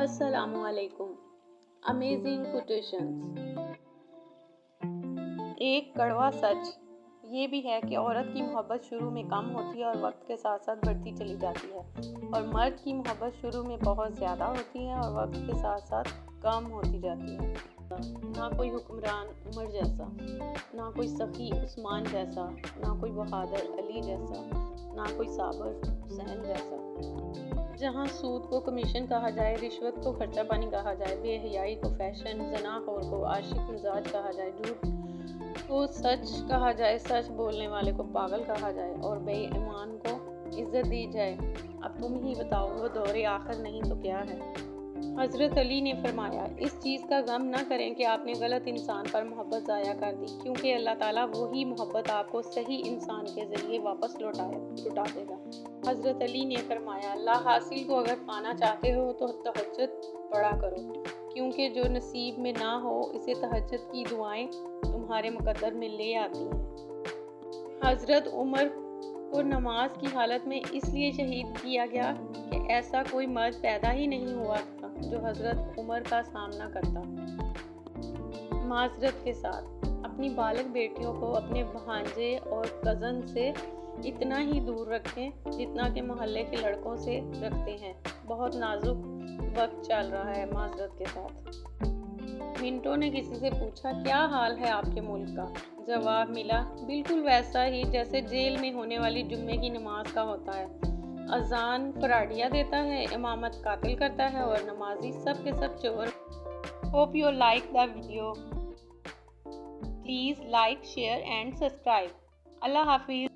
السلام علیکم۔ Amazing quotations. ایک کڑوا سچ یہ بھی ہے کہ عورت کی محبت شروع میں کم ہوتی ہے اور وقت کے ساتھ ساتھ بڑھتی چلی جاتی ہے، اور مرد کی محبت شروع میں بہت زیادہ ہوتی ہے اور وقت کے ساتھ ساتھ کم ہوتی جاتی ہے۔ نہ کوئی حکمران عمر جیسا، نہ کوئی سخی عثمان جیسا، نہ کوئی بہادر علی جیسا، نہ کوئی صابر حسین جیسا۔ جہاں سود کو کمیشن کہا جائے، رشوت کو خرچہ پانی کہا جائے، بے حیائی کو فیشن، زنا خور کو عاشق مزاج کہا جائے، جھوٹ کو سچ کہا جائے، سچ بولنے والے کو پاگل کہا جائے اور بے ایمان کو عزت دی جائے، اب تم ہی بتاؤ وہ دور آخر نہیں تو کیا ہے؟ حضرت علی نے فرمایا، اس چیز کا غم نہ کریں کہ آپ نے غلط انسان پر محبت ضائع کر دی، کیونکہ اللہ تعالیٰ وہی محبت آپ کو صحیح انسان کے ذریعے واپس لوٹا دے گا۔ حضرت علی نے فرمایا، لا حاصل کو اگر پانا چاہتے ہو تو تہجد پڑھا کرو، کیونکہ جو نصیب میں نہ ہو اسے تہجد کی دعائیں تمہارے مقدر میں لے آتی ہیں۔ حضرت عمر کو نماز کی حالت میں اس لیے شہید کیا گیا کہ ایسا کوئی مرد پیدا ہی نہیں ہوا تھا جو حضرت عمر کا سامنا کرتا۔ معذرت کے ساتھ اپنی بالغ بیٹیوں کو اپنے بھانجے اور کزن سے اتنا ہی دور رکھیں جتنا کہ محلے کے لڑکوں سے رکھتے ہیں۔ بہت نازک وقت چل رہا ہے۔ معذرت کے ساتھ۔ منٹو نے کسی سے پوچھا، کیا حال ہے آپ کے ملک کا؟ جواب ملا، بالکل ویسا ہی جیسے جیل میں ہونے والی جمعے کی نماز کا ہوتا ہے۔ اذان فراڈیا دیتا ہے، امامت قاتل کرتا ہے اور نمازی سب کے سب چور۔ Hope you like the video. Please like, share and subscribe. اللہ حافظ۔